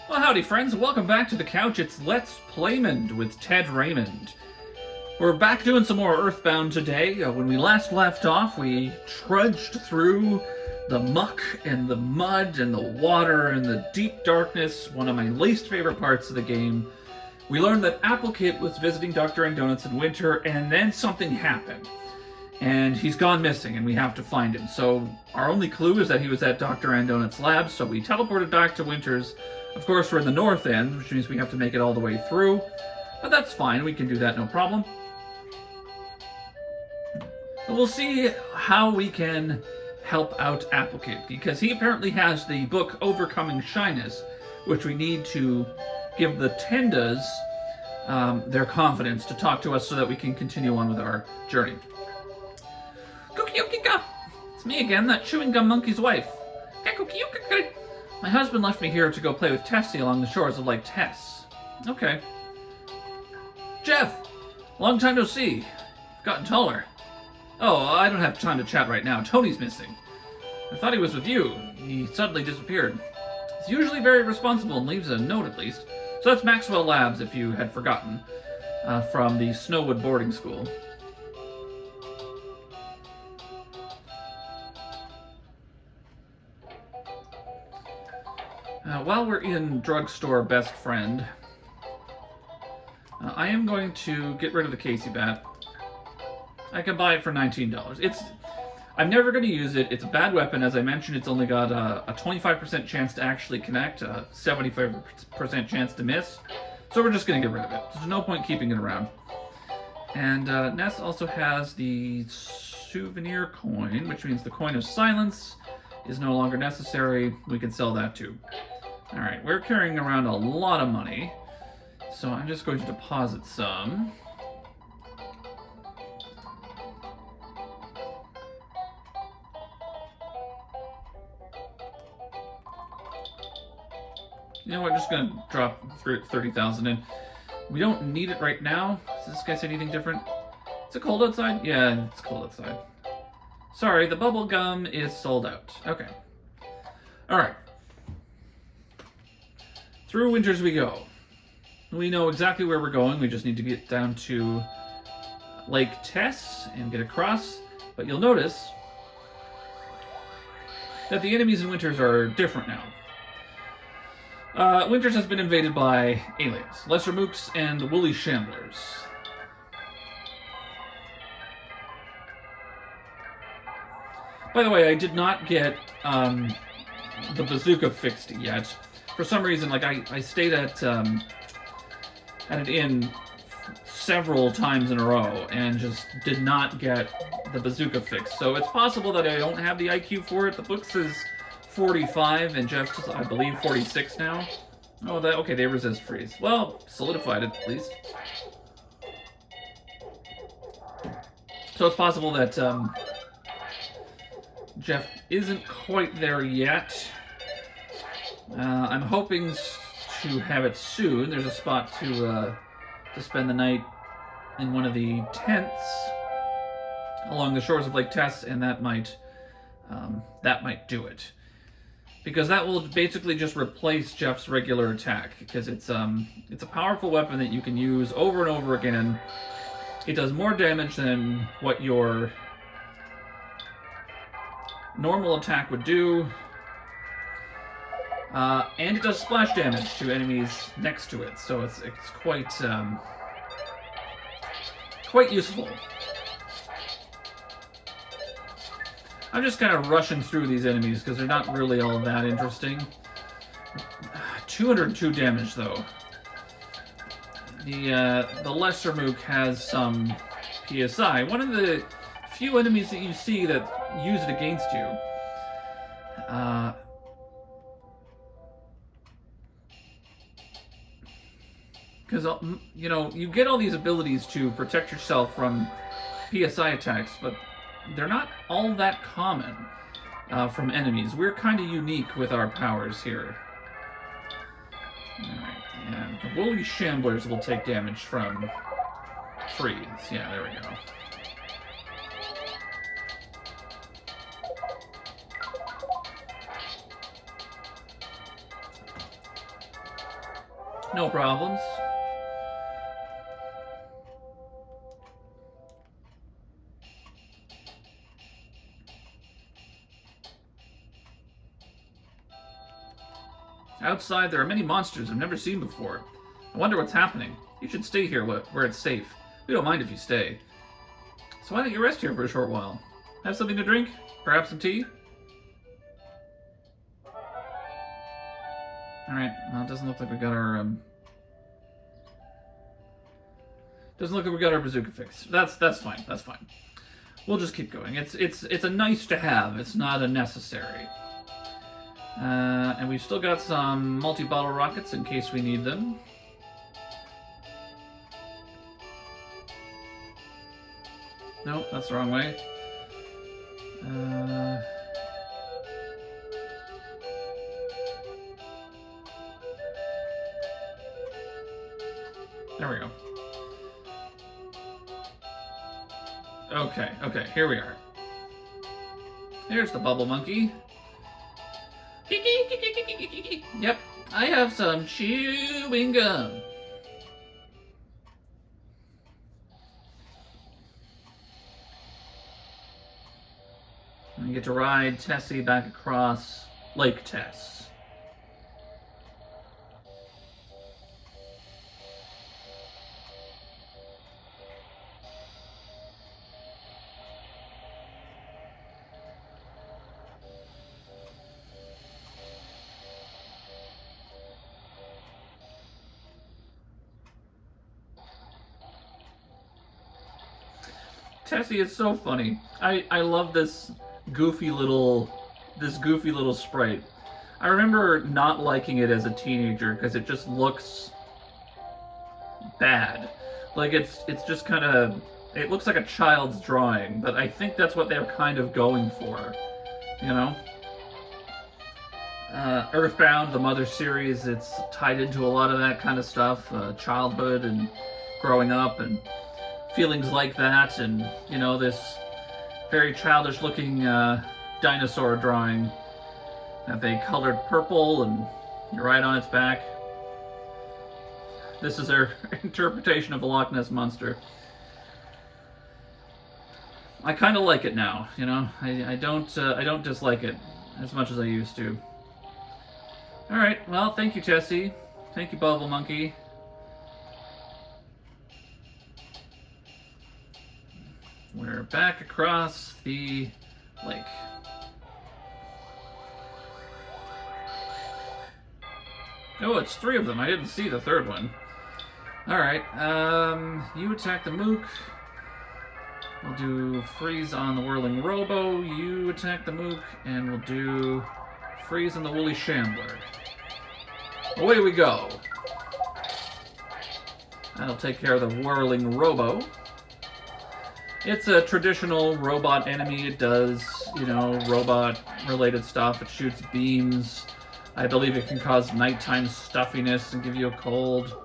Well, howdy, friends. Welcome back to the couch. It's Let's Playmond with Ted Raymond. We're back doing some more EarthBound today. When we last left off, we trudged through the muck and the mud and the water and the deep darkness, one of my least favorite parts of the game. We learned that Applecate was visiting Dr. Donuts in winter, and then something happened. And he's gone missing, and we have to find him. So our only clue is that he was at Dr. Donuts' lab, so we teleported back to Winter's. Of course, we're in the north end, which means we have to make it all the way through. But that's fine, we can do that, no problem. We'll see how we can help out Applecate, because he apparently has the book Overcoming Shyness, which we need to give the Tendas their confidence to talk to us so that we can continue on with our journey. Kukiyukika! It's me again, that chewing gum monkey's wife. My husband left me here to go play with Tessie along the shores of Lake Tess. Okay. Jeff! Long time no see. You've gotten taller. Oh, I don't have time to chat right now. Tony's missing. I thought he was with you. He suddenly disappeared. He's usually very responsible and leaves a note at least. So that's Maxwell Labs, if you had forgotten, from the Snowwood boarding school. While we're in Drugstore Best Friend, I am going to get rid of the Casey bat. I can buy it for $19. I'm never going to use it. It's a bad weapon. As I mentioned, it's only got a 25% chance to actually connect, a 75% chance to miss. So we're just going to get rid of it. There's no point keeping it around. And Ness also has the souvenir coin, which means the coin of silence is no longer necessary. We can sell that too. Alright, we're carrying around a lot of money, so I'm just going to deposit some. You know what, just going to drop 30,000 in. We don't need it right now. Does this guy say anything different? Is it cold outside? Yeah, it's cold outside. Sorry, the bubble gum is sold out. Okay. Alright. Through Winters we go. We know exactly where we're going. We just need to get down to Lake Tess and get across. But you'll notice that the enemies in Winters are different now. Winters has been invaded by aliens, lesser mooks and woolly shamblers. By the way, I did not get the bazooka fixed yet. For some reason, like I stayed at an inn several times in a row and just did not get the bazooka fixed. So it's possible that I don't have the IQ for it. The book says 45 and Jeff's, I believe, 46 now. Oh, okay, they resist freeze. Well, solidified it at least. So it's possible that Jeff isn't quite there yet. I'm hoping to have it soon. There's a spot to spend the night in one of the tents along the shores of Lake Tess, and that might do it. Because that will basically just replace Jeff's regular attack, because it's a powerful weapon that you can use over and over again. It does more damage than what your normal attack would do. And it does splash damage to enemies next to it, so it's quite useful. I'm just kind of rushing through these enemies because they're not really all that interesting. 202 damage though. The lesser mook has some PSI. One of the few enemies that you see that use it against you. Because, you know, you get all these abilities to protect yourself from PSI attacks, but they're not all that common from enemies. We're kind of unique with our powers here. Alright, and the woolly shamblers will take damage from freeze. Yeah, there we go. No problems. Outside, there are many monsters I've never seen before. I wonder what's happening. You should stay here where it's safe. We don't mind if you stay. So why don't you rest here for a short while? Have something to drink? Perhaps some tea? Alright, well, it doesn't look like we got our, Doesn't look like we got our bazooka fixed. That's fine, that's fine. We'll just keep going. It's a nice to have, it's not a necessary. And we've still got some multi-bottle rockets in case we need them. Nope, that's the wrong way. There we go. Okay, here we are. Here's the bubble monkey. Yep, I have some chewing gum. And you get to ride Tessie back across Lake Tess. Tessie is so funny. I love this goofy little sprite. I remember not liking it as a teenager because it just looks bad. Like it's just kind of, it looks like a child's drawing, but I think that's what they're kind of going for, you know? EarthBound, the Mother series, it's tied into a lot of that kind of stuff, childhood and growing up and feelings like that, and you know, this very childish looking dinosaur drawing that they colored purple and you ride on its back. This is their interpretation of the Loch Ness Monster. I kind of like it now, you know. I don't dislike it as much as I used to. All right, well, thank you, Tessie. Thank you, Bubble Monkey. We're back across the lake. Oh, it's 3 of them. I didn't see the 3rd one. Alright, you attack the Mook. We'll do freeze on the Whirling Robo. You attack the Mook, and we'll do freeze on the Woolly Shambler. Away we go. That'll take care of the Whirling Robo. It's a traditional robot enemy. It does, you know, robot-related stuff. It shoots beams. I believe it can cause nighttime stuffiness and give you a cold.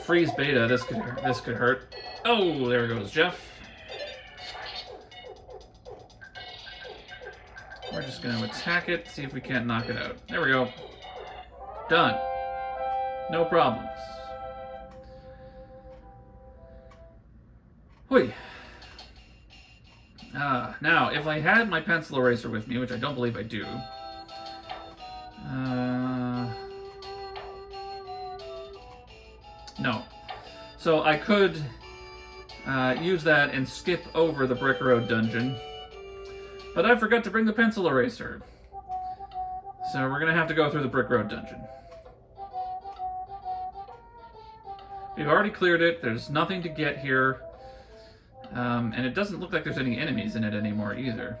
Freeze beta. This could hurt. Oh, there goes Jeff. We're just going to attack it, see if we can't knock it out. There we go. Done. No problems. Whee. Now, if I had my pencil eraser with me, which I don't believe I do, no. So I could use that and skip over the Brick Road dungeon, but I forgot to bring the pencil eraser. So we're going to have to go through the Brick Road dungeon. We've already cleared it. There's nothing to get here. And it doesn't look like there's any enemies in it anymore either.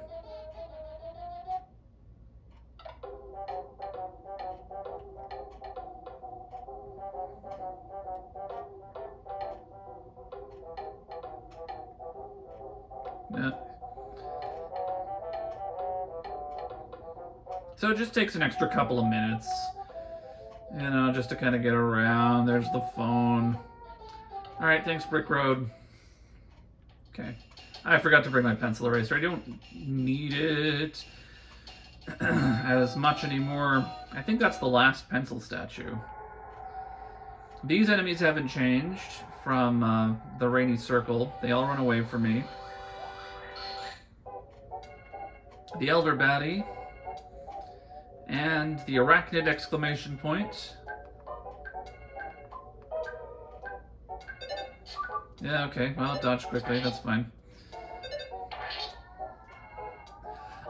So it just takes an extra couple of minutes, you know, just to kind of get around. There's the phone. All right, thanks, Brick Road. Okay. I forgot to bring my pencil eraser. I don't need it as much anymore. I think that's the last pencil statue. These enemies haven't changed from the rainy circle. They all run away from me. The Elder Baddie. And the Arachnid exclamation point. Yeah, okay. Well, dodge quickly. That's fine.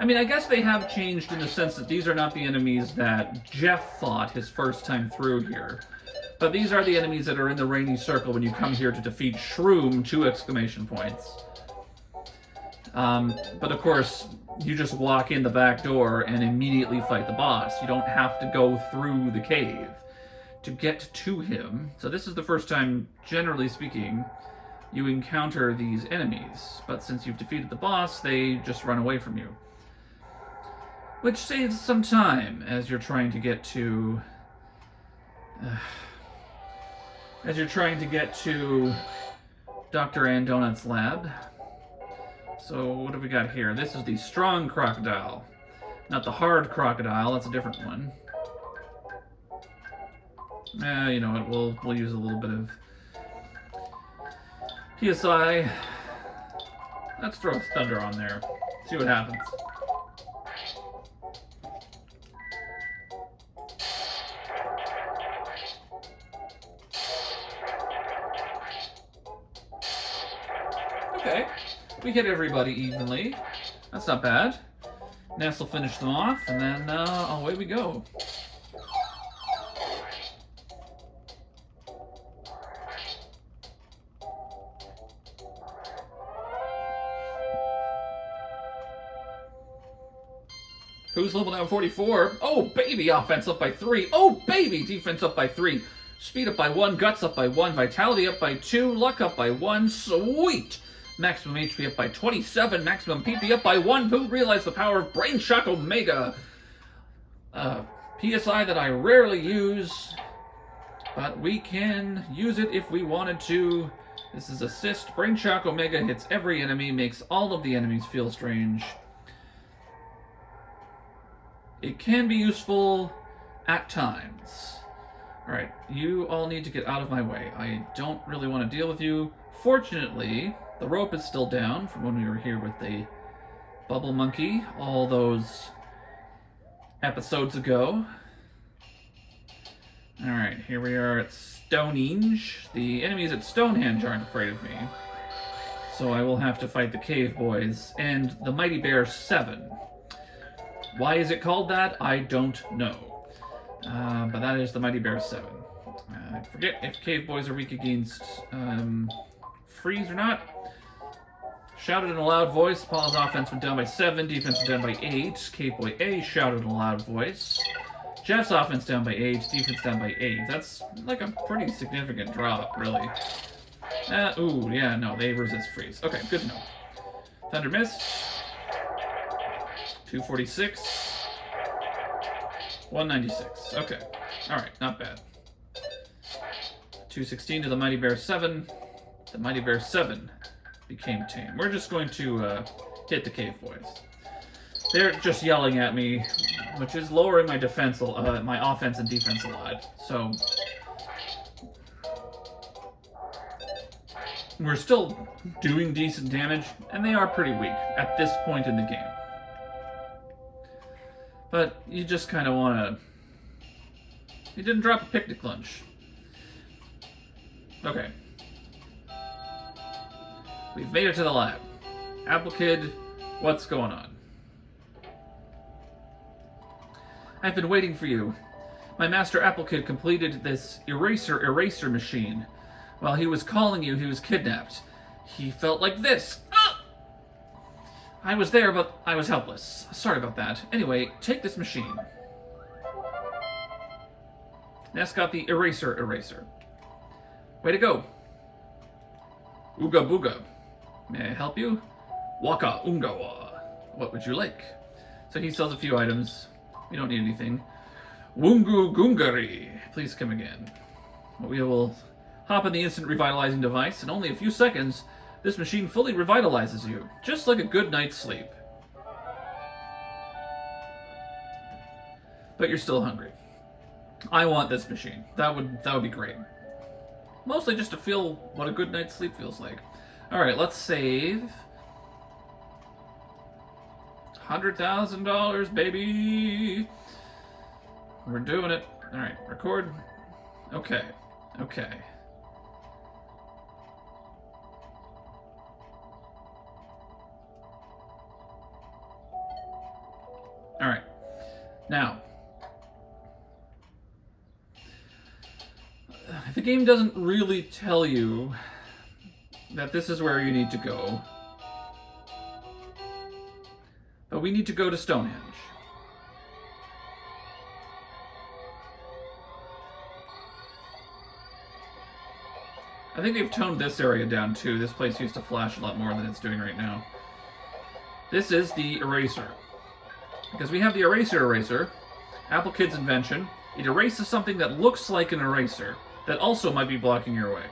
I mean, I guess they have changed in the sense that these are not the enemies that Jeff fought his first time through here. But these are the enemies that are in the rainy circle when you come here to defeat Shroom, 2 exclamation points. But of course, you just walk in the back door and immediately fight the boss. You don't have to go through the cave to get to him. So this is the first time, generally speaking, you encounter these enemies. But since you've defeated the boss, they just run away from you. Which saves some time as you're trying to get to... Dr. Andonut's lab. So what have we got here? This is the strong crocodile. Not the hard crocodile, that's a different one. You know what, we'll use a little bit of PSI. Let's throw thunder on there. See what happens. Okay, we hit everybody evenly. That's not bad. Ness will finish them off, and then away we go. Who's level down 44? Oh, baby, offense up by 3. Oh, baby, defense up by 3. Speed up by 1, guts up by 1, vitality up by 2, luck up by 1. Sweet! Maximum HP up by 27, maximum PP up by 1. Who realized the power of Brain Shock Omega? PSI that I rarely use, but we can use it if we wanted to. This is Assist. Brain Shock Omega hits every enemy, makes all of the enemies feel strange. It can be useful at times. Alright, you all need to get out of my way. I don't really want to deal with you. Fortunately, the rope is still down from when we were here with the Bubble Monkey all those episodes ago. Alright, here we are at Stonehenge. The enemies at Stonehenge aren't afraid of me. So I will have to fight the Cave Boys and the Mighty Bear 7. Why is it called that? I don't know. But that is the Mighty Bear 7. I forget if Cave Boys are weak against freeze or not. Shouted in a loud voice. Paul's offense went down by 7. Defense went down by 8. Cave Boy A shouted in a loud voice. Jeff's offense down by 8. Defense down by 8. That's like a pretty significant drop, really. Ooh, yeah, no, they resist freeze. Okay, good to know. Thunder missed. 246. 196. Okay. Alright, not bad. 216 to the Mighty Bear 7. The Mighty Bear 7 became tame. We're just going to hit the Cave Boys. They're just yelling at me, which is lowering my defense, my offense and defense a lot. So we're still doing decent damage, and they are pretty weak at this point in the game. But you just kind of want to... You didn't drop a picnic lunch. Okay. We've made it to the lab. Apple Kid, what's going on? I've been waiting for you. My master Apple Kid completed this eraser machine. While he was calling you, he was kidnapped. He felt like this. Ah! I was there, but I was helpless. Sorry about that. Anyway, take this machine. Ness got the eraser. Way to go. Ooga booga. May I help you? Waka ungawa. What would you like? So he sells a few items. We don't need anything. Wungu gungari. Please come again. We will hop in the instant revitalizing device. In only a few seconds, this machine fully revitalizes you. Just like a good night's sleep. But you're still hungry. I want this machine. That would be great. Mostly just to feel what a good night's sleep feels like. Alright, let's save. $100,000, baby! We're doing it. Alright, record. Okay. Okay. Alright. Now, the game doesn't really tell you that this is where you need to go. But we need to go to Stonehenge. I think they've toned this area down too. This place used to flash a lot more than it's doing right now. This is the eraser. Because we have the eraser, Apple Kid's invention. It erases something that looks like an eraser that also might be blocking your way.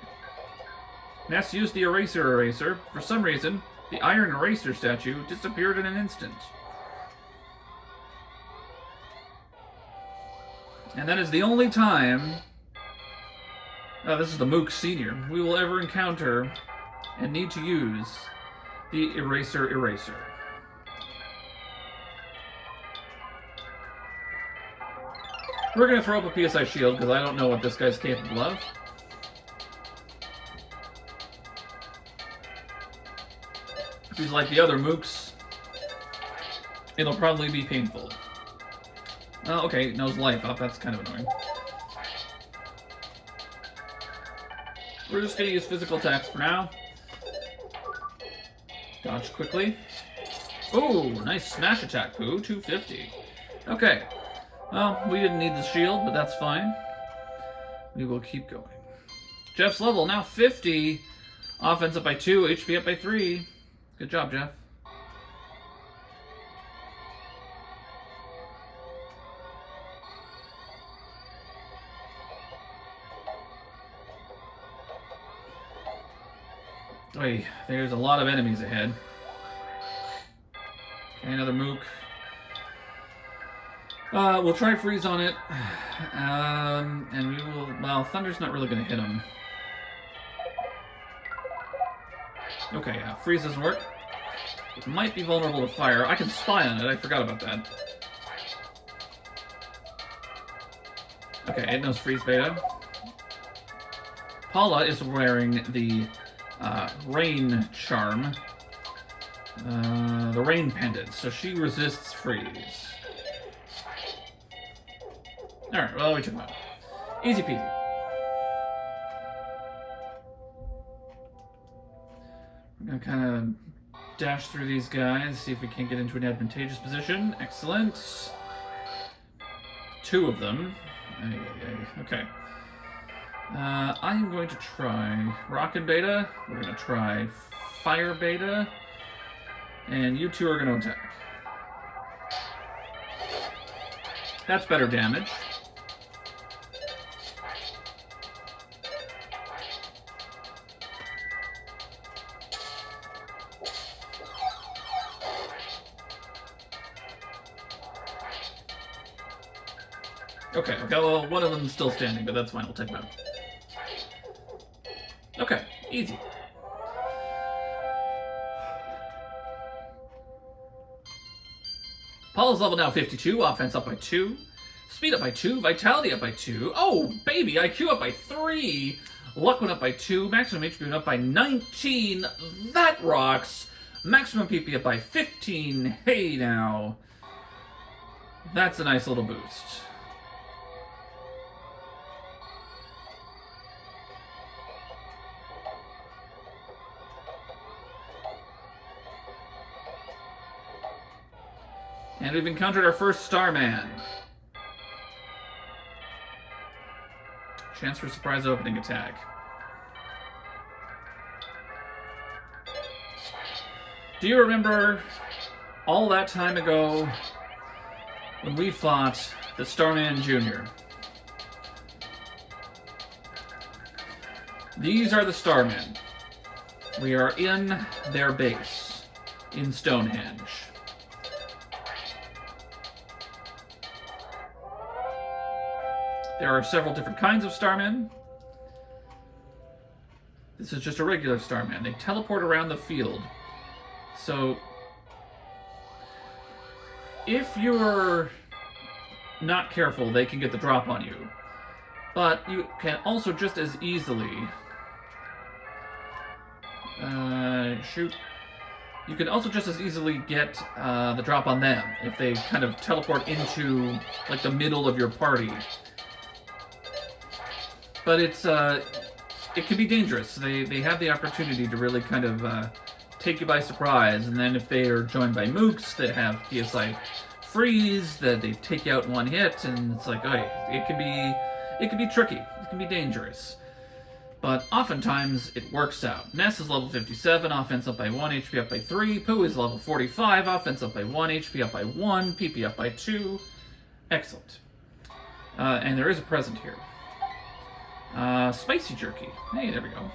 NES used the eraser. For some reason, the iron eraser statue disappeared in an instant. And that is the only time, this is the Mook Senior, we will ever encounter and need to use the eraser. We're going to throw up a PSI shield because I don't know what this guy's capable of. If he's like the other Mooks, it'll probably be painful. Oh, okay, knows life up. That's kind of annoying. We're just going to use physical attacks for now. Dodge quickly. Ooh, nice smash attack, Pooh. 250. Okay. Well, we didn't need the shield, but that's fine. We will keep going. Jeff's level, now 50. Offense up by 2, HP up by 3. Good job, Jeff. Wait, there's a lot of enemies ahead. Okay, another Mook. We'll try freeze on it, and we will, well, Thunder's not really going to hit him. Okay, yeah, freeze doesn't work. It might be vulnerable to fire. I can spy on it, I forgot about that. Okay, it knows freeze beta. Paula is wearing the rain charm, the rain pendant, so she resists freeze. Alright, well, we took him out. Easy peasy. We're going to kind of dash through these guys, see if we can't get into an advantageous position. Excellent. 2 of them. Okay. I'm going to try Rocket Beta. We're going to try Fire Beta. And you 2 are going to attack. That's better damage. Okay, well, one of them's still standing, but that's fine, we'll take him out. Okay, easy. Paula's level now 52, offense up by 2, speed up by 2, vitality up by 2, oh, baby, IQ up by 3, luck went up by 2, maximum HP went up by 19, that rocks, maximum PP up by 15, hey now, that's a nice little boost. And we've encountered our first Starman. Chance for surprise opening attack. Do you remember all that time ago when we fought the Starman Jr.? These are the Starmen. We are in their base in Stonehenge. There are several different kinds of Starmen. This is just a regular Starman. They teleport around the field. So, if you're not careful, they can get the drop on you. But you can also just as easily... shoot. You can also just as easily get the drop on them if they kind of teleport into, like, the middle of your party. But it's, it can be dangerous. They have the opportunity to really kind of take you by surprise, and then if they are joined by mooks that have PSI freeze, that they take you out in one hit, and it's like, oh, it can be tricky. It can be dangerous. But oftentimes, it works out. Ness is level 57, offense up by 1, HP up by 3. Pooh is level 45, offense up by 1, HP up by 1, PP up by 2. Excellent. And there is a present here. Spicy jerky. Hey, there we go.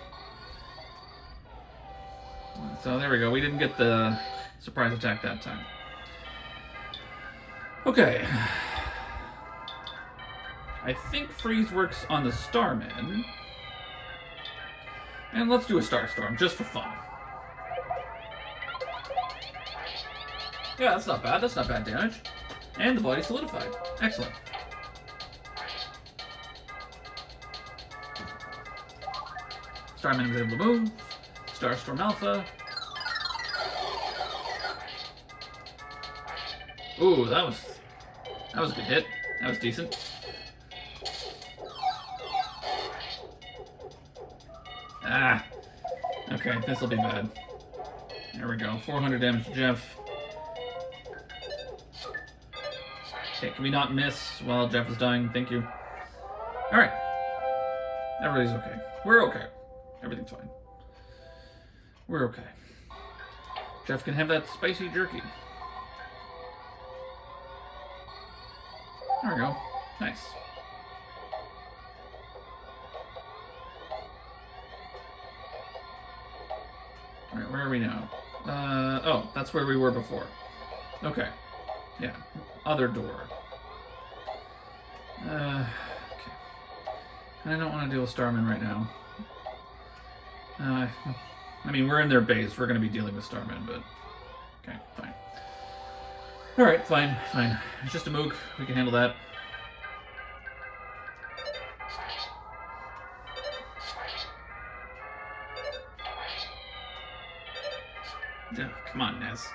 So there we go. We didn't get the surprise attack that time. Okay. I think freeze works on the Starman. And let's do a Star Storm, just for fun. Yeah, that's not bad. That's not bad damage. And the body solidified. Excellent. Starman is able to move. Starstorm Alpha. Ooh, that was a good hit. That was decent. Ah. Okay, this'll be bad. There we go. 400 damage to Jeff. Okay, can we not miss while Jeff is dying? Thank you. Alright. Everybody's okay. We're okay. Everything's fine. We're okay. Jeff can have that spicy jerky. There we go. Nice. Alright, where are we now? Oh, that's where we were before. Okay. Yeah. Other door. Okay. I don't want to deal with Starman right now. I mean, we're in their base. We're going to be dealing with Starman, but... Okay, fine. Alright, fine, fine. It's just a mook. We can handle that. Oh, come on, Nez.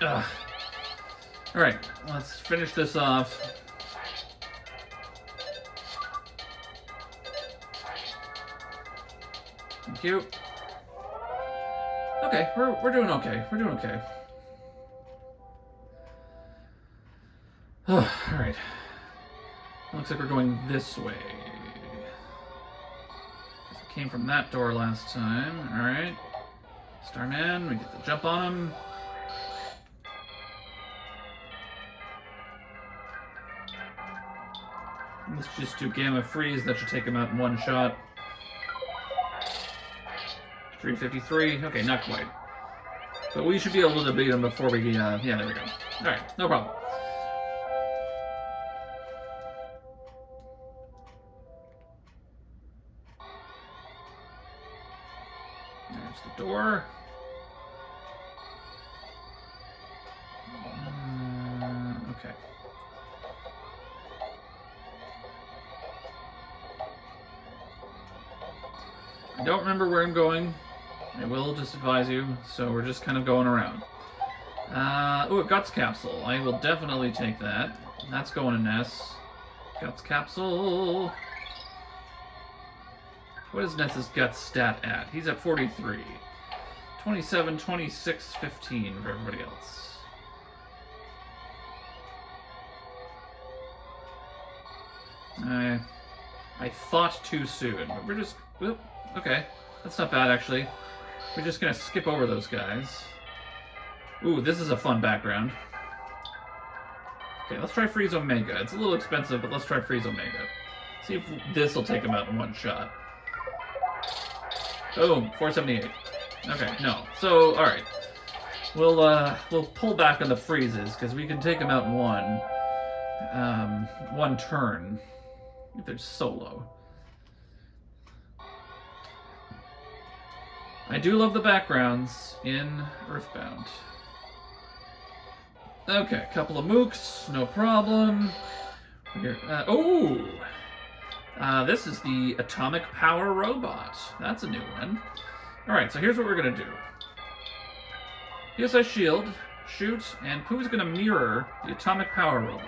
Ugh. Alright, let's finish this off. Thank you. Okay, we're doing okay. We're doing okay. Oh, alright. Looks like we're going this way. Came from that door last time. Alright. Starman, we get the jump on him. Let's just do Gamma Freeze. That should take him out in one shot. 353. Okay, not quite. But we should be able to beat him before we... yeah, there we go. Alright, no problem. There's the door. Okay. I don't remember where I'm going. I will just advise you, so we're just kind of going around. Ooh, a Guts Capsule. I will definitely take that. That's going in Ness. Guts Capsule. What is Ness's Guts stat at? He's at 43. 27, 26, 15 for everybody else. I thought too soon, but we're just... Whoop, okay, that's not bad actually. We're just gonna skip over those guys. Ooh, this is a fun background. Okay, let's try Freeze Omega. It's a little expensive, but let's try Freeze Omega. See if this will take him out in one shot. Boom, 478. Okay, no. So, alright. We'll pull back on the freezes, because we can take him out in one turn. If they're solo. I do love the backgrounds in EarthBound. Okay, a couple of mooks, no problem. Here, this is the Atomic Power Robot. That's a new one. Alright, so here's what we're gonna do. He says shield, shoot, and Pooh's gonna mirror the Atomic Power Robot.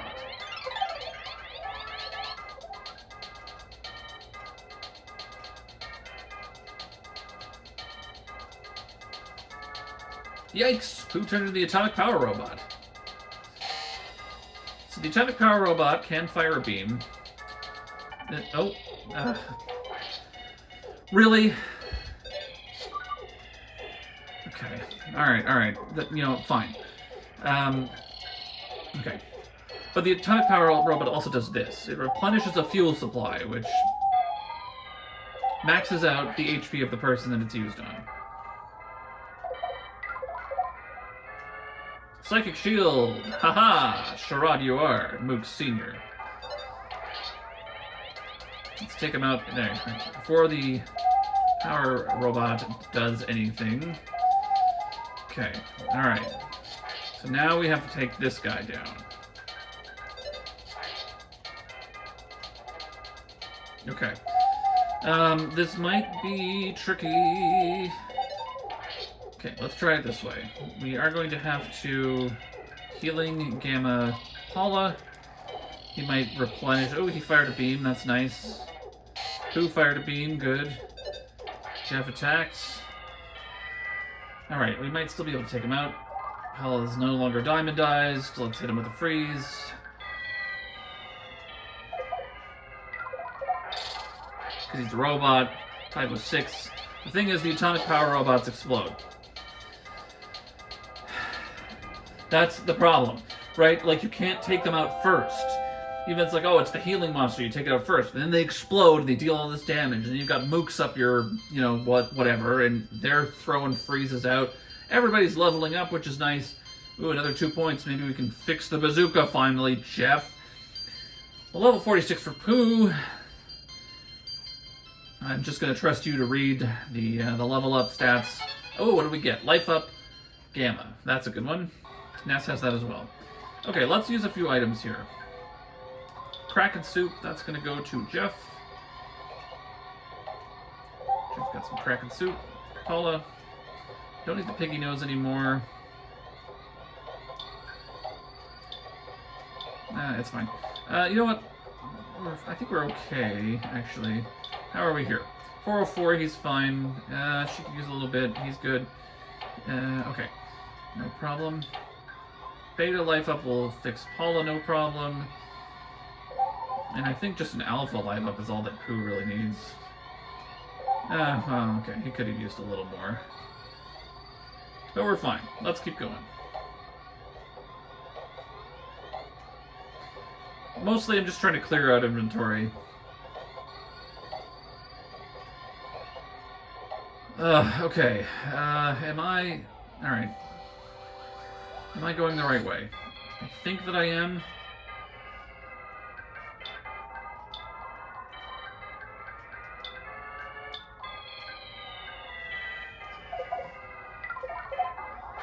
Yikes! Pooh turned into the Atomic Power Robot. So the Atomic Power Robot can fire a beam. Really? Okay. Alright. Fine. Okay. But the Atomic Power Robot also does this. It replenishes a fuel supply, which maxes out the HP of the person that it's used on. Psychic Shield! Haha! Charade you are, Mook Sr. Let's take him out there. Before the power robot does anything. Okay, alright. So now we have to take this guy down. Okay. This might be tricky. Okay, let's try it this way. We are going to have to healing Gamma Paula. He might replenish. Oh, he fired a beam. That's nice. Pooh fired a beam. Good. Jeff attacks. Alright, we might still be able to take him out. Paula is no longer diamondized. Let's hit him with a freeze. Because he's a robot. Type was 6. The thing is, the Atomic Power Robots explode. That's the problem, right? Like, you can't take them out first. Even it's like, oh, it's the healing monster, you take it out first. But then they explode, and they deal all this damage, and you've got mooks up your, whatever, and they're throwing freezes out. Everybody's leveling up, which is nice. Ooh, another 2 points. Maybe we can fix the bazooka finally, Jeff. Well, level 46 for Pooh. I'm just going to trust you to read the level up stats. Oh, what do we get? Life up, Gamma. That's a good one. NES has that as well. Okay, let's use a few items here. Kraken Soup, that's going to go to Jeff. Jeff's got some Kraken Soup. Paula, don't need the piggy nose anymore. It's fine. You know what? I think we're okay, actually. How are we here? 404, he's fine. She could use a little bit. He's good. Okay. No problem. Beta life up will fix Paula, no problem. And I think just an alpha life up is all that Pooh really needs. Okay. He could have used a little more. But we're fine. Let's keep going. Mostly I'm just trying to clear out inventory. Okay. Alright. Am I going the right way? I think that I am.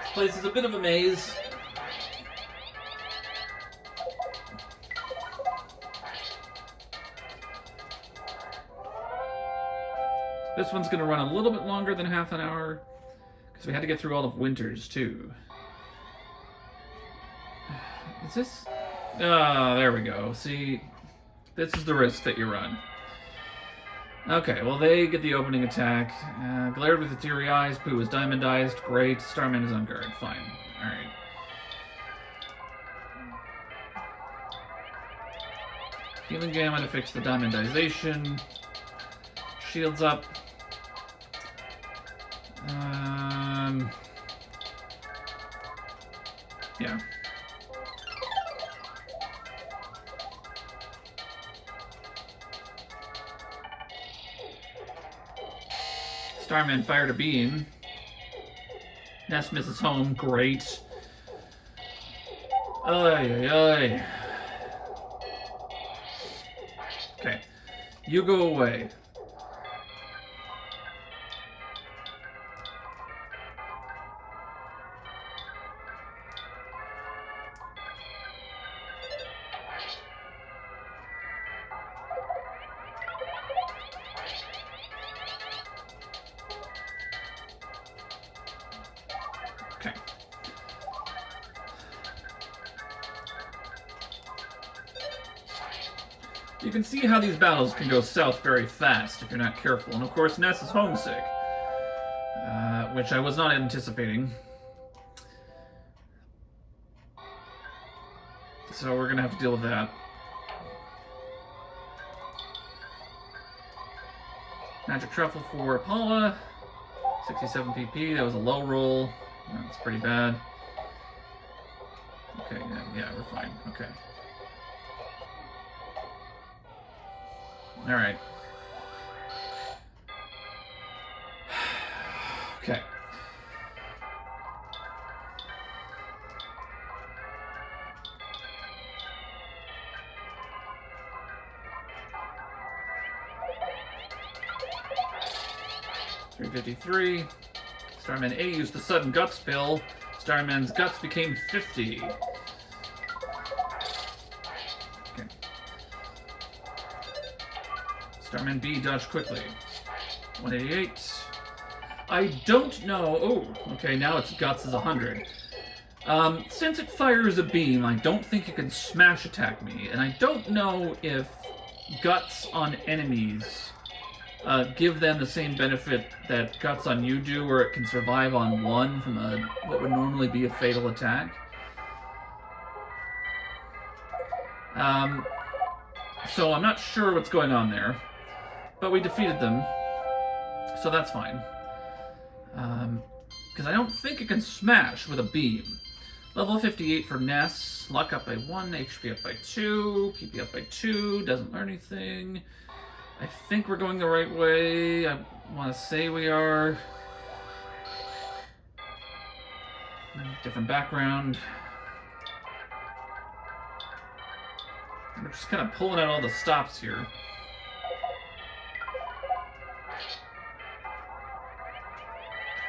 This place is a bit of a maze. This one's going to run a little bit longer than half an hour, because we had to get through all of Winters, too. Is this? There we go. See, this is the risk that you run. Okay, well, they get the opening attack. Glared with the teary eyes. Pooh is diamondized. Great. Starman is on guard. Fine. Alright. Healing Gamma to fix the diamondization. Shields up. Yeah. Starman fired a beam. Ness misses home. Great. Ay, ay, ay. Okay. You go away. You can see how these battles can go south very fast if you're not careful. And of course, Ness is homesick, which I was not anticipating. So we're going to have to deal with that. Magic Truffle for Paula. 67 PP. That was a low roll. That's pretty bad. Okay, yeah, we're fine. Okay. Alright. Okay. $353. Starman A used the sudden guts pill. Starman's guts became 50. Okay. Starman B dodged quickly. 188. I don't know. Oh, okay, now its guts is 100. Since it fires a beam, I don't think it can smash attack me, and I don't know if guts on enemies give them the same benefit that guts on you do, where it can survive on one from what would normally be a fatal attack. So I'm not sure what's going on there, but we defeated them, so that's fine. Because I don't think it can smash with a beam. Level 58 for Ness. Luck up by 1, HP up by 2, PP up by 2, doesn't learn anything. I think we're going the right way. I want to say we are. Different background. We're just kind of pulling out all the stops here.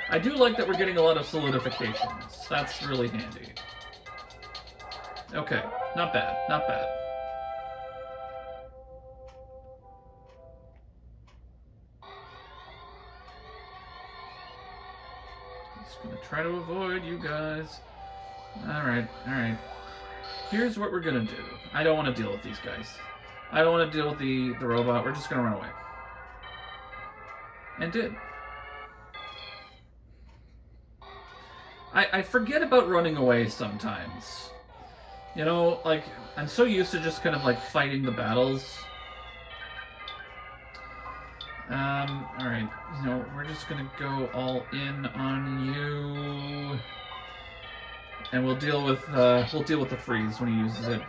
I do like that we're getting a lot of solidifications. That's really handy. Okay, not bad, not bad. Just gonna try to avoid you guys. Alright, alright. Here's what we're gonna do. I don't want to deal with these guys. I don't want to deal with the robot. We're just gonna run away. And did. I forget about running away sometimes. You know, like, I'm so used to just kind of like fighting the battles. Alright, you know, we're just gonna go all in on you. And we'll deal with the freeze when he uses it.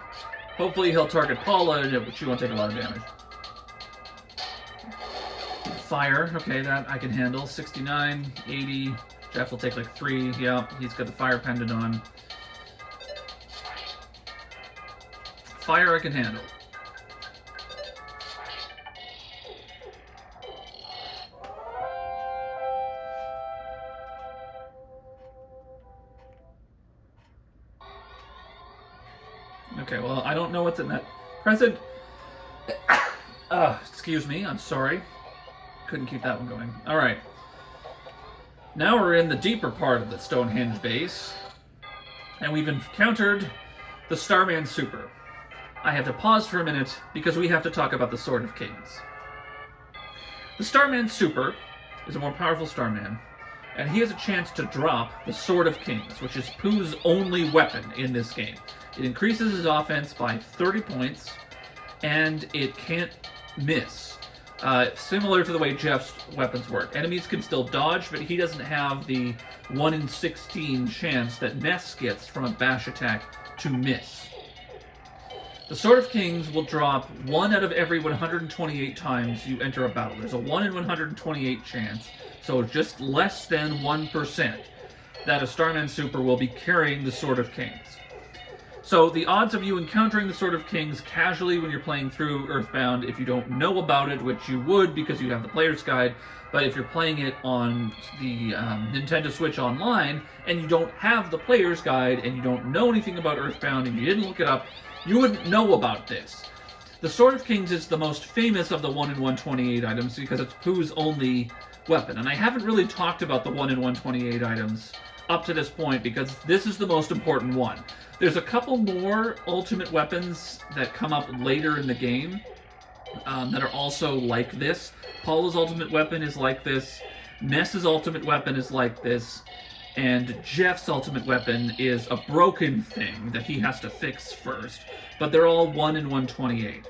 Hopefully he'll target Paula, and she won't take a lot of damage. Fire, okay, that I can handle. 69, 80. Jeff will take like 3. Yeah, he's got the fire pendant on. Fire I can handle. Okay, well, I don't know what's in that present. Excuse me, I'm sorry. Couldn't keep that one going. Alright. Now we're in the deeper part of the Stonehenge base, and we've encountered the Starman Super. I have to pause for a minute because we have to talk about the Sword of Kings. The Starman Super is a more powerful Starman, and he has a chance to drop the Sword of Kings, which is Pooh's only weapon in this game. It increases his offense by 30 points, and it can't miss. Similar to the way Jeff's weapons work. Enemies can still dodge, but he doesn't have the 1 in 16 chance that Ness gets from a bash attack to miss. The Sword of Kings will drop 1 out of every 128 times you enter a battle. There's a 1 in 128 chance, so just less than 1% that a Starman Super will be carrying the Sword of Kings. So the odds of you encountering the Sword of Kings casually when you're playing through EarthBound, if you don't know about it, which you would because you have the player's guide, but if you're playing it on the Nintendo Switch Online and you don't have the player's guide and you don't know anything about EarthBound and you didn't look it up, you wouldn't know about this. The Sword of Kings is the most famous of the 1 in 128 items because it's Pooh's only weapon. And I haven't really talked about the 1 in 128 items up to this point because this is the most important one. There's a couple more ultimate weapons that come up later in the game, that are also like this. Paula's ultimate weapon is like this. Ness's ultimate weapon is like this. And Jeff's ultimate weapon is a broken thing that he has to fix first. But they're all 1 in 128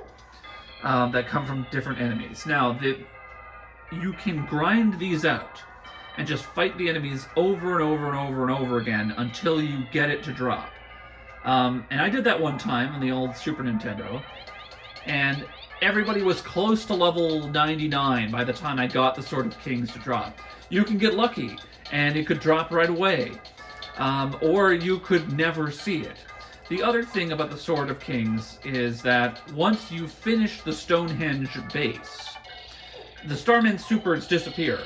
that come from different enemies. Now, you can grind these out and just fight the enemies over and over and over and over again until you get it to drop. And I did that one time on the old Super Nintendo, and everybody was close to level 99 by the time I got the Sword of Kings to drop. You can get lucky, and it could drop right away, or you could never see it. The other thing about the Sword of Kings is that once you finish the Stonehenge base, the Starman Supers disappear,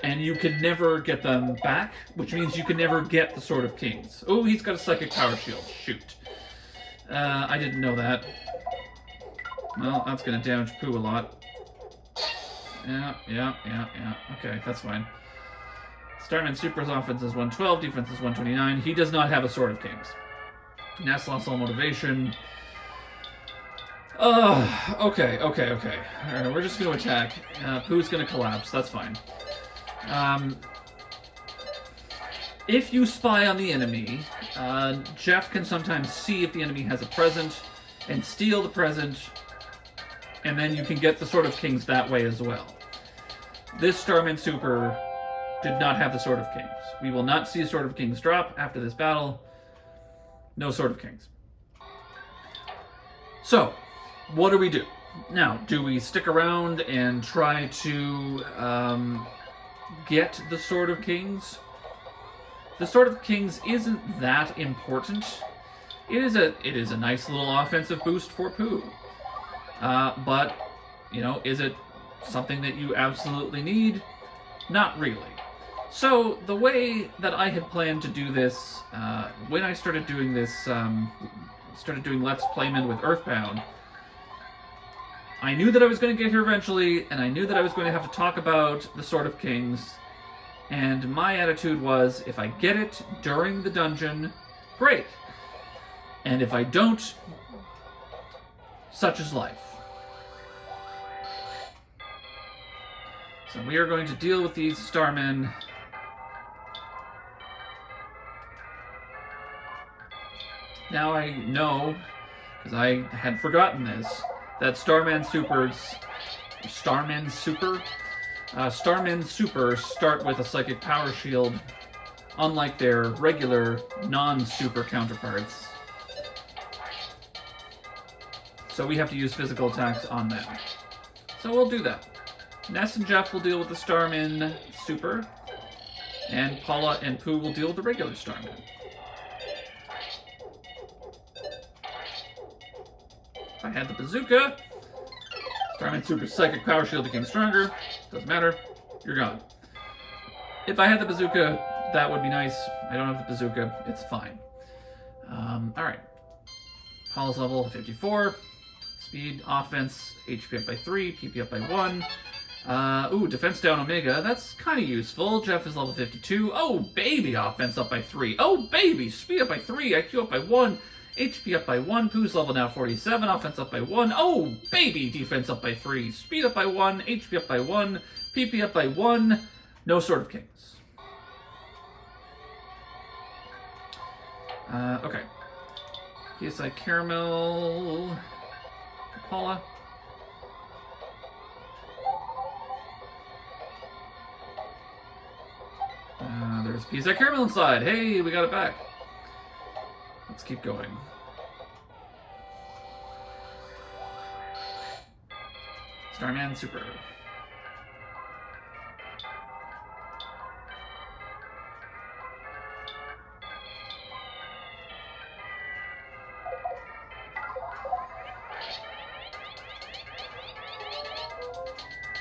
and you can never get them back, which means you can never get the Sword of Kings. Oh, he's got a Psychic Power Shield. Shoot. I didn't know that. Well, that's going to damage Pooh a lot. Yeah. Okay, that's fine. Starman Super's offense is 112, defense is 129. He does not have a Sword of Kings. Ness lost all motivation. Okay. Alright, we're just going to attack. Pooh's going to collapse, that's fine. If you spy on the enemy, Jeff can sometimes see if the enemy has a present and steal the present, and then you can get the Sword of Kings that way as well. This Starman Super did not have the Sword of Kings. We will not see a Sword of Kings drop after this battle. No Sword of Kings. So, what do we do? Now, do we stick around and try to get the Sword of Kings? The Sword of Kings isn't that important. It is a nice little offensive boost for Pooh. But, is it something that you absolutely need? Not really. So, the way that I had planned to do this, when I started doing this, started doing Let's Playmond with EarthBound, I knew that I was going to get here eventually, and I knew that I was going to have to talk about the Sword of Kings, and my attitude was, if I get it during the dungeon, great. And if I don't, such is life. So we are going to deal with these Starmen. Now I know, because I had forgotten this, that Starman Super start with a Psychic Power Shield, unlike their regular non-super counterparts. So we have to use physical attacks on them. So we'll do that. Ness and Jeff will deal with the Starman Super, and Paula and Pooh will deal with the regular Starman. If I had the bazooka, Starman Super's Psychic Power Shield became stronger. Doesn't matter. You're gone. If I had the bazooka, that would be nice. I don't have the bazooka. It's fine. Alright. Paula's level 54. Speed, offense, HP up by 3, PP up by 1. Defense down Omega. That's kind of useful. Jeff is level 52. Oh, baby, offense up by 3. Oh, baby, speed up by 3, IQ up by 1. HP up by 1. Pooh's level now 47. Offense up by 1. Oh, baby! Defense up by 3. Speed up by 1. HP up by 1. PP up by 1. No Sword of Kings. Okay. PSI Caramel. Paula. There's PSI Caramel inside. Hey, we got it back. Let's keep going. Starman Super.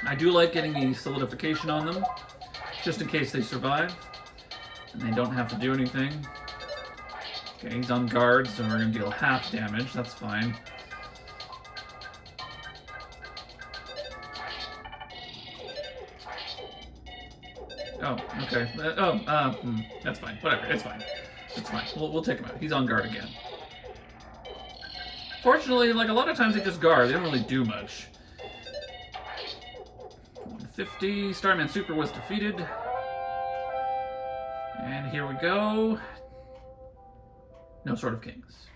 I do like getting the solidification on them, just in case they survive, and they don't have to do anything. Okay, he's on guard, so we're going to deal half damage. That's fine. Oh, okay. That's fine. Whatever, it's fine. It's fine. We'll take him out. He's on guard again. Fortunately, like a lot of times they just guard. They don't really do much. 50. Starman Super was defeated. And here we go. No Sword of Kings.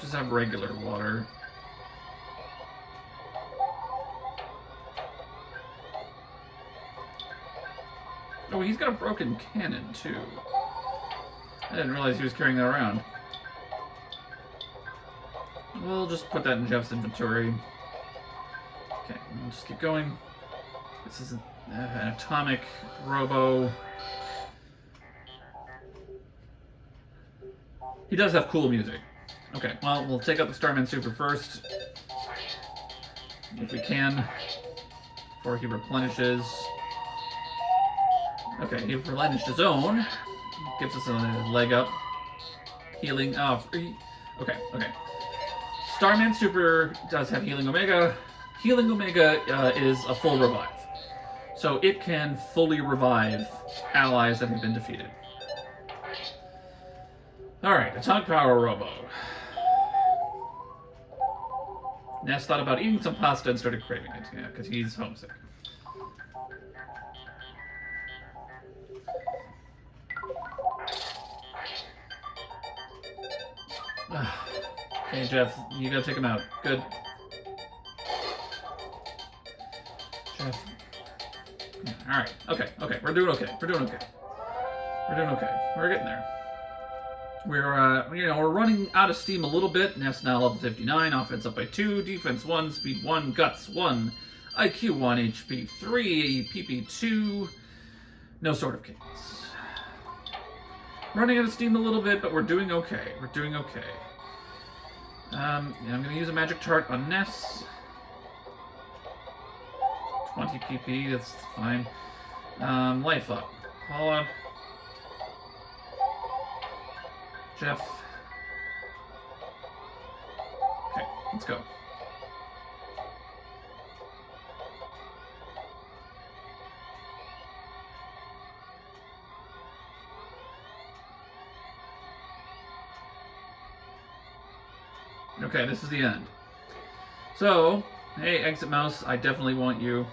Just have regular water. Oh, he's got a broken cannon, too. I didn't realize he was carrying that around. We'll just put that in Jeff's inventory. Okay, we'll just keep going. This is an atomic robo. He does have cool music. Okay, well, we'll take out the Starman Super first. If we can. Before he replenishes. Okay, he replenished his own. Gives us a leg up. Healing. Oh, okay, okay. Starman Super does have Healing Omega. Healing Omega is a full revive. So it can fully revive allies that have been defeated. Alright, Atomic Power Robo. Ness thought about eating some pasta and started craving it. Yeah, because he's homesick. Okay, Jeff, you gotta take him out. Good. Jeff. Alright, okay, okay. We're doing okay. We're doing okay. We're doing okay. We're getting there. We're running out of steam a little bit. Ness now level 59, offense up by 2, defense 1, speed 1, guts 1, IQ 1, HP 3, PP 2, no Sword of Kings. Running out of steam a little bit, but we're doing okay. We're doing okay. I'm going to use a magic tart on Ness. 20 PP, that's fine. Life up. Paula. Jeff. Okay, let's go. Okay, this is the end. So, hey, Exit Mouse, I definitely want you.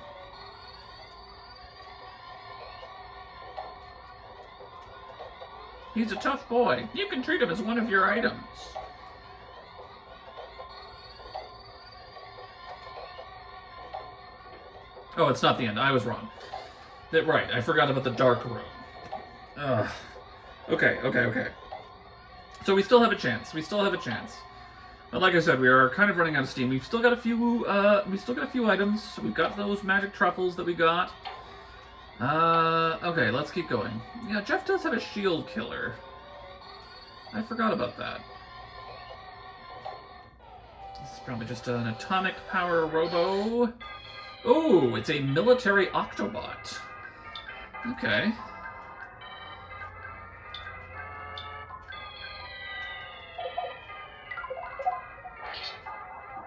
He's a tough boy. You can treat him as one of your items. Oh, it's not the end. I was wrong. Right, I forgot about the dark room. Ugh. Okay, okay, okay. So we still have a chance. We still have a chance. But like I said, we are kind of running out of steam. We've still got a few. Items. We've got those magic truffles that we got. Okay, let's keep going. Yeah, Jeff does have a shield killer. I forgot about that. This is probably just an atomic power robo. Oh, it's a military Octobot. Okay.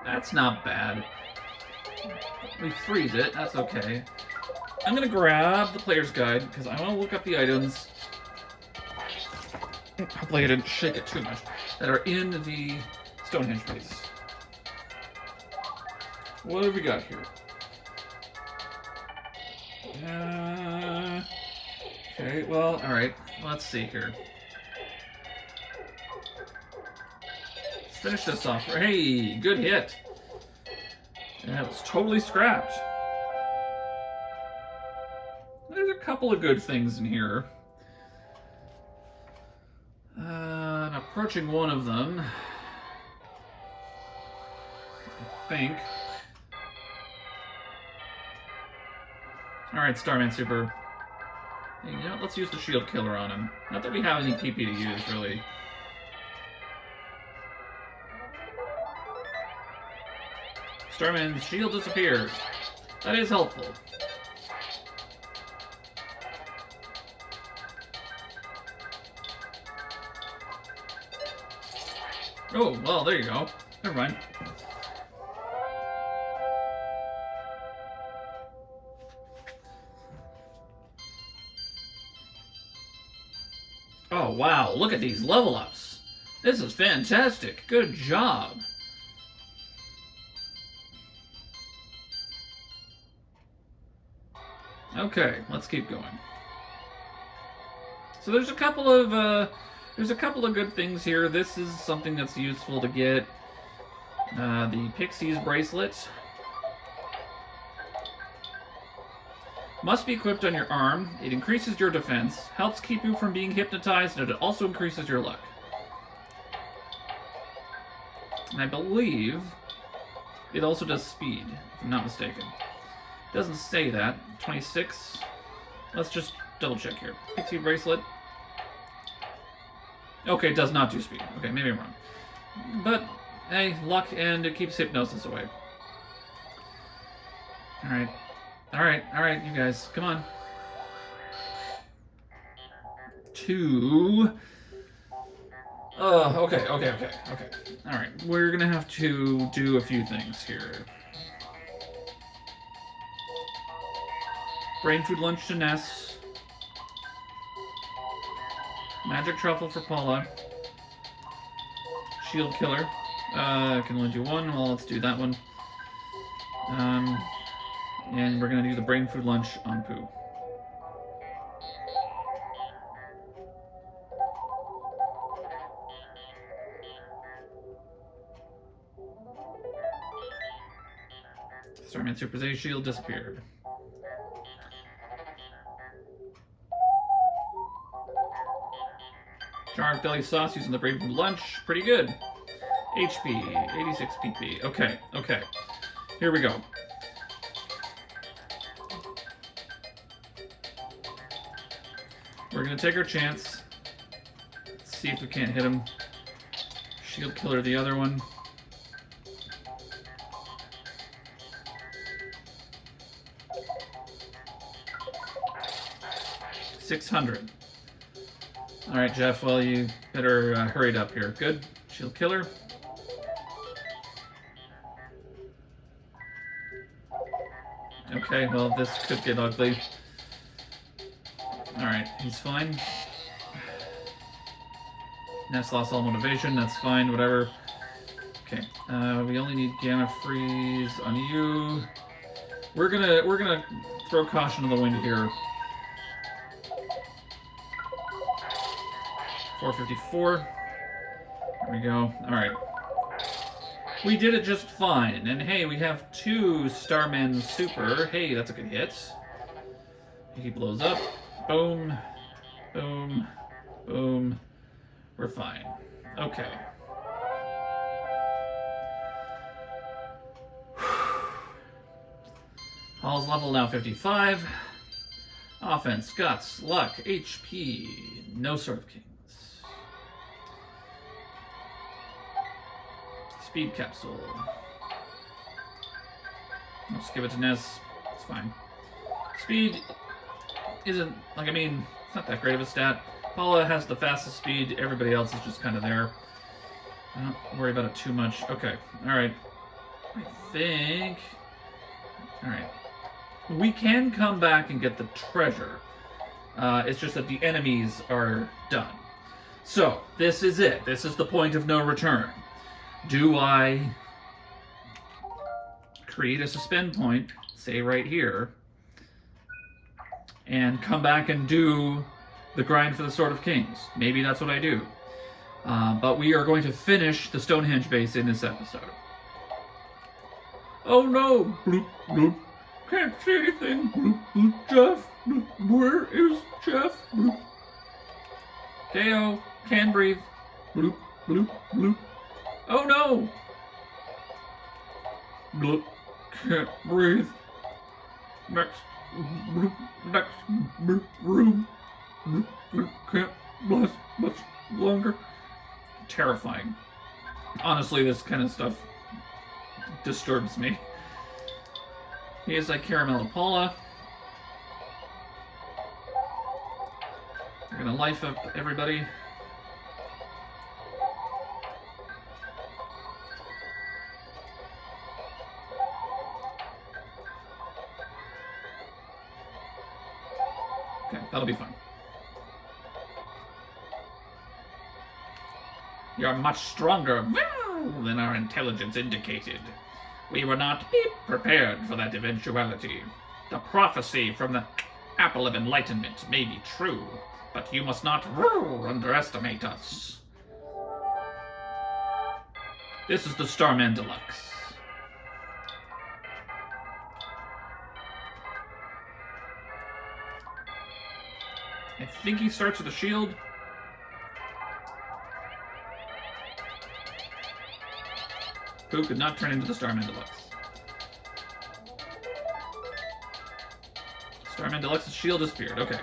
That's not bad. We freeze it, that's okay. I'm gonna grab the player's guide, because I want to look up the items. Hopefully I didn't shake it too much. That are in the Stonehenge base. What have we got here? Okay, well, alright. Let's see here. Let's finish this off. Hey, good hit. And it was totally scrapped. There's a couple of good things in here. I'm approaching one of them. I think. Alright, Starman Super. Hey, you know, let's use the shield killer on him. Not that we have any PP to use, really. Starman's shield disappears. That is helpful. Oh, well, there you go. Never mind. Oh, wow, look at these level ups. This is fantastic. Good job. Okay, let's keep going. So there's a couple of good things here. This is something that's useful to get. The Pixie's bracelet must be equipped on your arm. It increases your defense, helps keep you from being hypnotized, and it also increases your luck. And I believe it also does speed, if I'm not mistaken. It doesn't say that. 26. Let's just double check here. Pixie bracelet. Okay, it does not do speed. Okay, maybe I'm wrong. But, hey, luck, and it keeps hypnosis away. Alright. Alright, you guys. Come on. 2. Okay. Alright, we're gonna have to do a few things here. Brain food lunch to Ness. Magic truffle for Paula. Shield killer. I can only do one. Well, let's do that one. And we're gonna do the brain food lunch on Pooh. Starman Super Z shield disappeared. Jar of belly sauce using the brain food lunch. Pretty good. HP, 86 PP. Okay. Here we go. We're gonna take our chance. Let's see if we can't hit him. Shield killer the other one. $600. Alright, Jeff, well, you better hurry it up here. Good. Shield killer. Okay, well, this could get ugly. Alright, he's fine. Ness lost all motivation, that's fine, whatever. Okay, we only need Gamma Freeze on you. We're gonna throw caution to the wind here. 454. There we go. Alright. We did it just fine. And hey, we have 2 Starman Super. Hey, that's a good hit. He blows up. Boom. Boom. Boom. We're fine. Okay. Hall's level now 55. Offense, guts, luck, HP. No Sword of Kings. Speed capsule. Let's give it to Ness. It's fine. Speed isn't, like, I mean, it's not that great of a stat. Paula has the fastest speed. Everybody else is just kind of there. I don't worry about it too much. Okay. Alright. I think... Alright. We can come back and get the treasure. It's just that the enemies are done. So, this is it. This is the point of no return. Do I create a suspend point, say right here, and come back and do the grind for the Sword of Kings? Maybe that's what I do. But we are going to finish the Stonehenge base in this episode. Oh no! Bloop, bloop. Can't see anything. Bloop, bloop. Jeff? Bloop. Where is Jeff? Bloop. KO. Can breathe. Bloop, bloop, bloop. Oh no! Bloop. Can't breathe. Next. Bloop. Next. Bloop. Room. Bloop. Bloop. Can't last much longer. Terrifying. Honestly, this kind of stuff disturbs me. Here's like Caramel Paula. We're gonna life up everybody. Okay, that'll be fine. You're much stronger than our intelligence indicated. We were not prepared for that eventuality. The prophecy from the Apple of Enlightenment may be true, but you must not underestimate us. This is the Starman Deluxe. I think he starts with a shield. Who could not turn into the Starman Deluxe? Starman Deluxe's shield disappeared. Okay.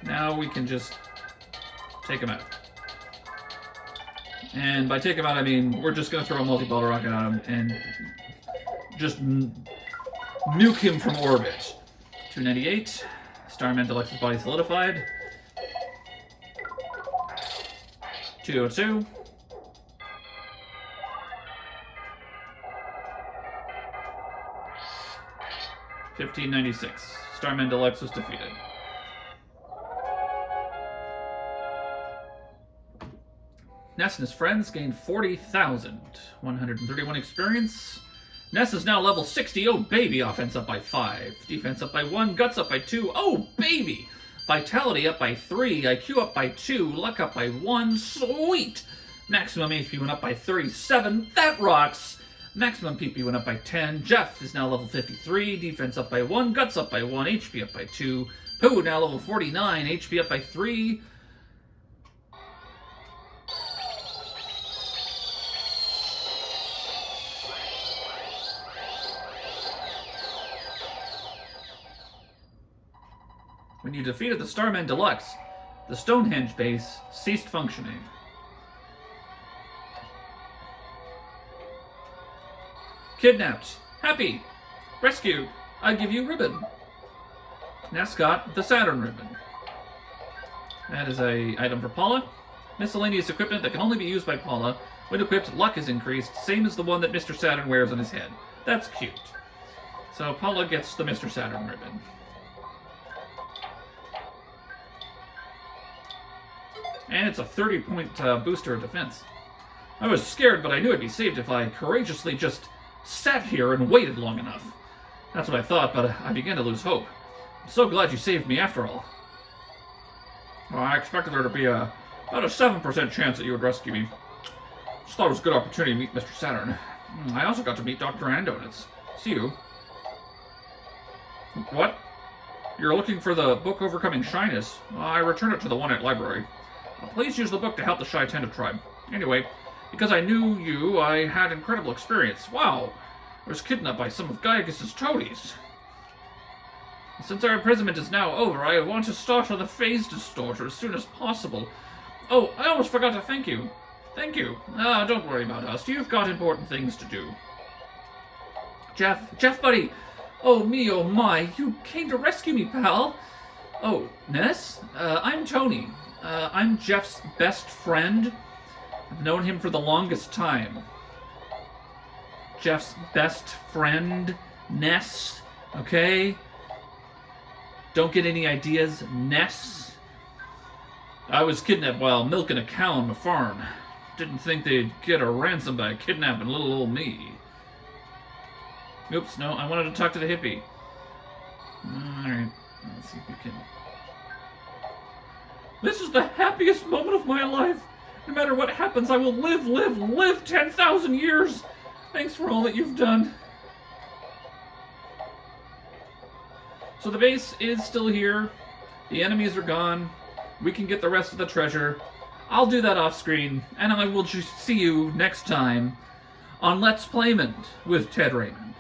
Now we can just take him out. And by take him out, I mean we're just going to throw a multi-ball rocket at him and just nuke him from orbit. 298. Starman Deluxe's body solidified. 202. $15.96. Starman Deluxe was defeated. Ness and his friends gained 40,131 experience. Ness is now level 60. Oh, baby. Offense up by 5. Defense up by 1. Guts up by 2. Oh, baby. Vitality up by 3. IQ up by 2. Luck up by 1. Sweet. Maximum HP went up by 37. That rocks. Maximum PP went up by 10. Jeff is now level 53. Defense up by 1. Guts up by 1. HP up by 2. Pooh now level 49. HP up by 3. When you defeated the Starman Deluxe, the Stonehenge base ceased functioning. Kidnapped. Happy. Rescued. I give you ribbon. Ness got the Saturn ribbon. That is a item for Paula. Miscellaneous equipment that can only be used by Paula. When equipped, luck is increased, same as the one that Mr. Saturn wears on his head. That's cute. So Paula gets the Mr. Saturn ribbon. And it's a 30-point booster of defense. I was scared, but I knew I'd be saved if I courageously just sat here and waited long enough. That's what I thought, but I began to lose hope. I'm so glad you saved me after all. Well, I expected there to be about a 7% chance that you would rescue me. Just thought it was a good opportunity to meet Mr. Saturn. I also got to meet Dr. Andonuts. See you. What? You're looking for the book Overcoming Shyness? I returned it to the one-at library. Please use the book to help the Shy Tenda tribe. Anyway, because I knew you, I had incredible experience. Wow! I was kidnapped by some of Gaius's toadies. Since our imprisonment is now over, I want to start on the phase distorter as soon as possible. Oh, I almost forgot to thank you. Thank you. Don't worry about us. You've got important things to do. Jeff, buddy! Oh, me, oh my, you came to rescue me, pal! Oh, Ness? I'm Tony. I'm Jeff's best friend. I've known him for the longest time. Jeff's best friend, Ness, okay? Don't get any ideas, Ness. I was kidnapped while milking a cow on the farm. Didn't think they'd get a ransom by kidnapping little old me. Oops, no, I wanted to talk to the hippie. Alright, let's see if we can... This is the happiest moment of my life. No matter what happens, I will live 10,000 years. Thanks for all that you've done. So the base is still here. The enemies are gone. We can get the rest of the treasure. I'll do that off screen, and I will see you next time on Let's Playmond with Ted Raymond.